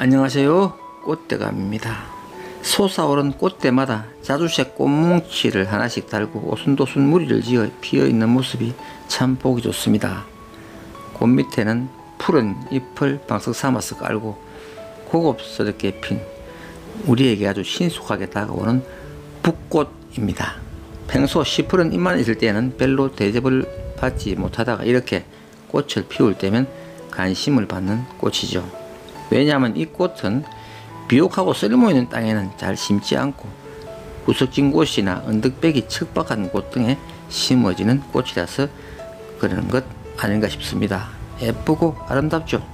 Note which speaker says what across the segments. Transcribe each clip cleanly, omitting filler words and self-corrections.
Speaker 1: 안녕하세요. 꽃대감입니다. 솟아오른 꽃대마다 자주색 꽃뭉치를 하나씩 달고 오순도순 무리를 지어 피어있는 모습이 참 보기 좋습니다. 꽃 밑에는 푸른 잎을 방석 삼아서 깔고 고급스럽게 핀 우리에게 아주 신속하게 다가오는 붓꽃입니다. 평소 시푸른 잎만 있을 때는 별로 대접을 받지 못하다가 이렇게 꽃을 피울 때면 관심을 받는 꽃이죠. 왜냐하면 이 꽃은 비옥하고 쓸모있는 땅에는 잘 심지 않고 구석진 곳이나 언덕배기 척박한 곳 등에 심어지는 꽃이라서 그러는 것 아닌가 싶습니다. 예쁘고 아름답죠.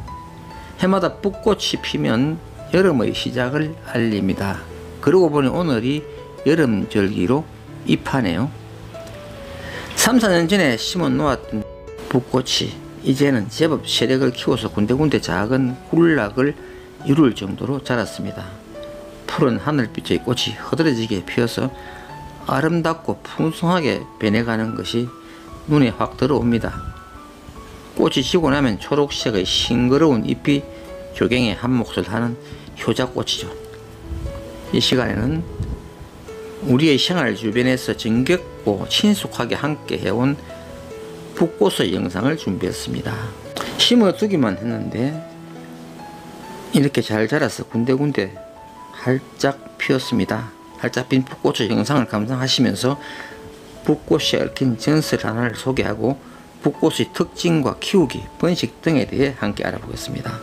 Speaker 1: 해마다 붓꽃이 피면 여름의 시작을 알립니다. 그러고 보니 오늘이 여름절기로 입하네요. 3, 4년 전에 심어 놓았던 붓꽃이 이제는 제법 세력을 키워서 군데군데 작은 군락을 이룰 정도로 자랐습니다. 푸른 하늘빛의 꽃이 허드레지게 피어서 아름답고 풍성하게 변해가는 것이 눈에 확 들어옵니다. 꽃이 지고 나면 초록색의 싱그러운 잎이 조경에 한 몫을 하는 효자꽃이죠. 이 시간에는 우리의 생활 주변에서 정겹고 친숙하게 함께 해온 붓꽃의 영상을 준비했습니다. 심어두기만 했는데 이렇게 잘 자라서 군데군데 활짝 피었습니다. 활짝 핀 붓꽃의 영상을 감상하시면서 붓꽃에 얽힌 전설 하나를 소개하고 붓꽃의 특징과 키우기, 번식 등에 대해 함께 알아보겠습니다.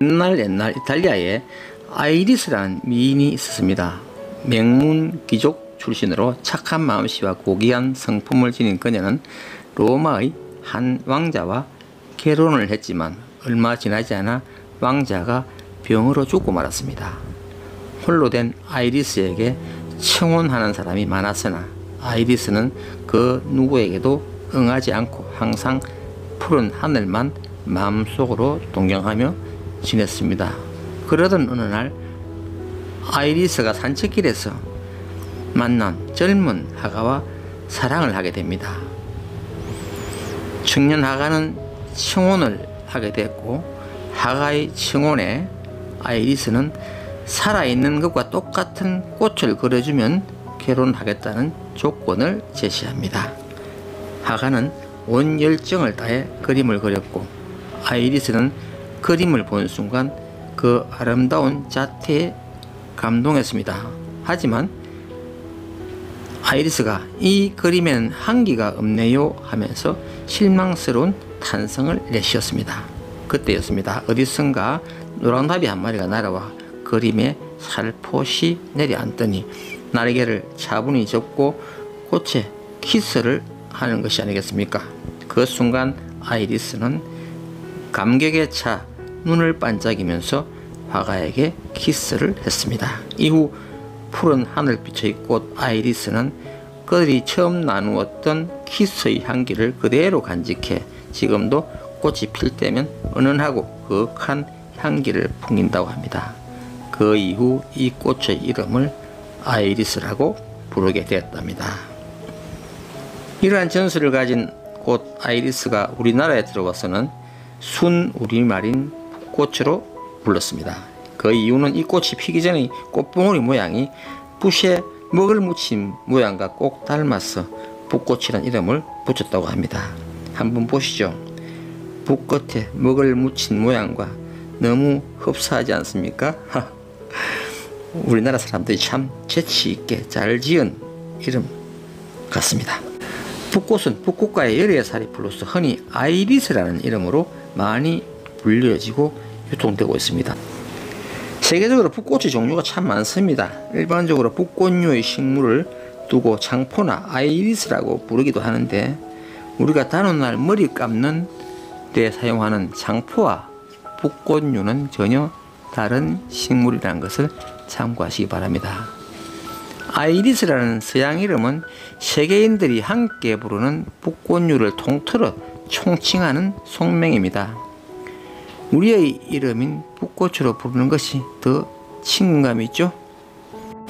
Speaker 1: 옛날 이탈리아에 아이리스라는 미인이 있었습니다. 명문 귀족 출신으로 착한 마음씨와 고귀한 성품을 지닌 그녀는 로마의 한 왕자와 결혼을 했지만 얼마 지나지 않아 왕자가 병으로 죽고 말았습니다. 홀로 된 아이리스에게 청혼하는 사람이 많았으나 아이리스는 그 누구에게도 응하지 않고 항상 푸른 하늘만 마음속으로 동경하며 지냈습니다. 그러던 어느 날 아이리스가 산책길에서 만난 젊은 하가와 사랑을 하게 됩니다. 청년 하가는 청혼을 하게 됐고 하가의 청혼에 아이리스는 살아있는 것과 똑같은 꽃을 그려주면 결혼하겠다는 조건을 제시합니다. 하가는 온 열정을 다해 그림을 그렸고 아이리스는 그림을 본 순간 그 아름다운 자태에 감동했습니다. 하지만 아이리스가 이 그림에는 한기가 없네요 하면서 실망스러운 탄성을 내쉬었습니다. 그때였습니다. 어디선가 노랑나비 한 마리가 날아와 그림에 살포시 내려앉더니 날개를 차분히 접고 꽃에 키스를 하는 것이 아니겠습니까? 그 순간 아이리스는 감격에 차 눈을 반짝이면서 화가에게 키스를 했습니다. 이후 푸른 하늘빛의 꽃 아이리스는 그들이 처음 나누었던 키스의 향기를 그대로 간직해 지금도 꽃이 필 때면 은은하고 거룩한 향기를 풍긴다고 합니다. 그 이후 이 꽃의 이름을 아이리스라고 부르게 되었답니다. 이러한 전설을 가진 꽃 아이리스가 우리나라에 들어와서는 순 우리말인 붓꽃으로 불렀습니다. 그 이유는 이 꽃이 피기 전의 꽃봉오리 모양이 붓에 먹을 묻힌 모양과 꼭 닮아서 붓꽃이라는 이름을 붙였다고 합니다. 한번 보시죠. 붓끝에 먹을 묻힌 모양과 너무 흡사하지 않습니까? 우리나라 사람들이 참 재치있게 잘 지은 이름 같습니다. 붓꽃은 붓꽃가의 16살이 불로서 흔히 아이리스라는 이름으로 많이 불려지고 유통되고 있습니다. 세계적으로 붓꽃의 종류가 참 많습니다. 일반적으로 붓꽃류의 식물을 두고 장포나 아이리스라고 부르기도 하는데 우리가 단오날 머리 감는 데 사용하는 장포와 붓꽃류는 전혀 다른 식물이라는 것을 참고하시기 바랍니다. 아이리스라는 서양 이름은 세계인들이 함께 부르는 붓꽃류를 통틀어 총칭하는 속명입니다. 우리의 이름인 붓꽃으로 부르는 것이 더 친근감이 있죠.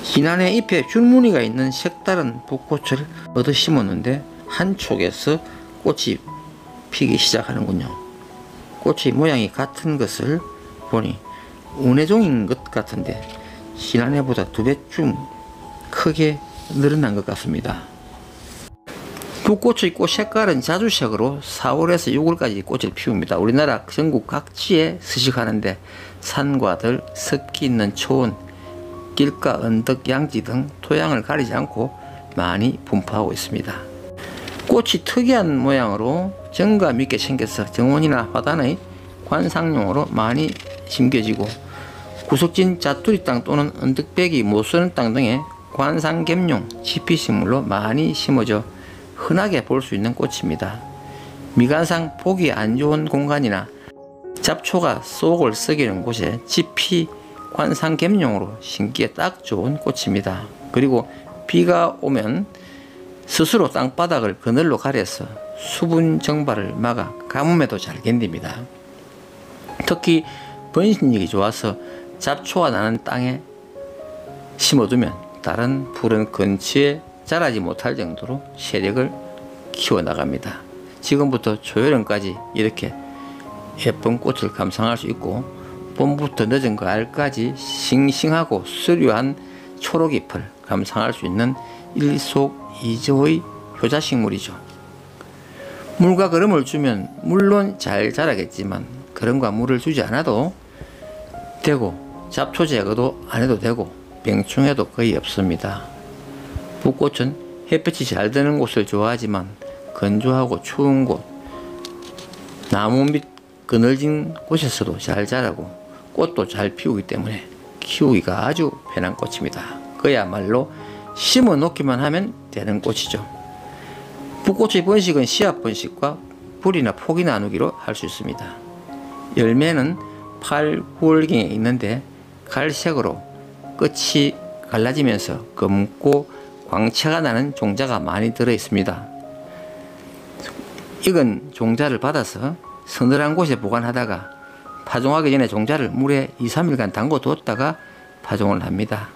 Speaker 1: 지난해 잎에 줄무늬가 있는 색다른 붓꽃을 얻어 심었는데 한쪽에서 꽃이 피기 시작하는군요. 꽃의 모양이 같은 것을 보니 운해종인 것 같은데 지난해보다 2배쯤 크게 늘어난 것 같습니다. 붓꽃의 꽃 색깔은 자주색으로 4월에서 6월까지 꽃을 피웁니다. 우리나라 전국 각지에 서식하는데 산과 들, 습기 있는 초원, 길가, 언덕, 양지 등 토양을 가리지 않고 많이 분포하고 있습니다. 꽃이 특이한 모양으로 정감 있게 생겨서 정원이나 화단의 관상용으로 많이 심겨지고 구석진 자투리 땅 또는 언덕배기 못 쓰는 땅 등에 관상겸용 지피식물로 많이 심어져 흔하게 볼 수 있는 꽃입니다. 미관상 보기 안 좋은 공간이나 잡초가 속을 썩이는 곳에 지피 관상겸용으로 심기에 딱 좋은 꽃입니다. 그리고 비가 오면 스스로 땅바닥을 그늘로 가려서 수분 증발을 막아 가뭄에도 잘 견딥니다. 특히 번식력이 좋아서 잡초가 나는 땅에 심어두면 다른 푸른 근처에 자라지 못할 정도로 세력을 키워나갑니다. 지금부터 초여름까지 이렇게 예쁜 꽃을 감상할 수 있고 봄부터 늦은 가을까지 싱싱하고 수려한 초록잎을 감상할 수 있는 일석이조의 효자식물이죠. 물과 거름을 주면 물론 잘 자라겠지만 거름과 물을 주지 않아도 되고 잡초 제거도 안 해도 되고 병충해도 거의 없습니다. 붓꽃은 햇볕이 잘 드는 곳을 좋아하지만 건조하고 추운 곳, 나무 밑 그늘진 곳에서도 잘 자라고 꽃도 잘 피우기 때문에 키우기가 아주 편한 꽃입니다. 그야말로 심어 놓기만 하면 되는 꽃이죠. 붓꽃의 번식은 씨앗 번식과 뿌리나 포기 나누기로 할 수 있습니다. 열매는 8, 9월경에 있는데 갈색으로 끝이 갈라지면서 검고 광채가 나는 종자가 많이 들어 있습니다. 익은 종자를 받아서 서늘한 곳에 보관하다가 파종하기 전에 종자를 물에 2, 3일간 담궈 뒀다가 파종을 합니다.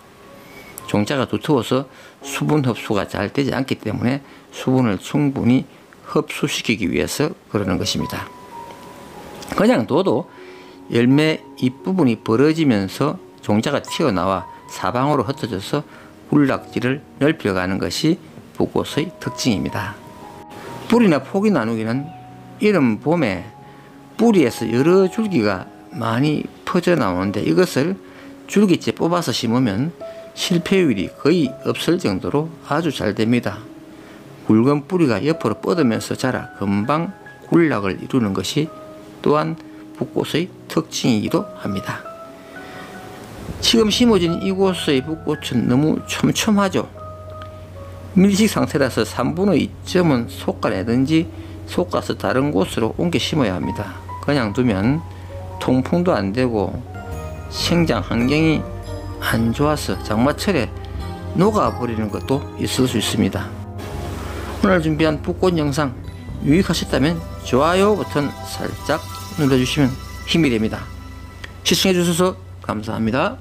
Speaker 1: 종자가 두터워서 수분 흡수가 잘 되지 않기 때문에 수분을 충분히 흡수시키기 위해서 그러는 것입니다. 그냥 둬도 열매 잎부분이 벌어지면서 종자가 튀어나와 사방으로 흩어져서 군락지를 넓혀가는 것이 붓꽃의 특징입니다. 뿌리나 포기 나누기는 이른 봄에 뿌리에서 여러 줄기가 많이 퍼져 나오는데 이것을 줄기째 뽑아서 심으면 실패율이 거의 없을 정도로 아주 잘 됩니다. 굵은 뿌리가 옆으로 뻗으면서 자라 금방 군락을 이루는 것이 또한 붓꽃의 특징이기도 합니다. 지금 심어진 이곳의 붓꽃은 너무 촘촘하죠. 밀식 상태라서 3분의 2점은 솎아내든지 솎아서 다른 곳으로 옮겨 심어야 합니다. 그냥 두면 통풍도 안 되고 생장 환경이 안 좋아서 장마철에 녹아버리는 것도 있을 수 있습니다. 오늘 준비한 붓꽃 영상 유익하셨다면 좋아요 버튼 살짝 눌러주시면 힘이 됩니다. 시청해 주셔서 감사합니다.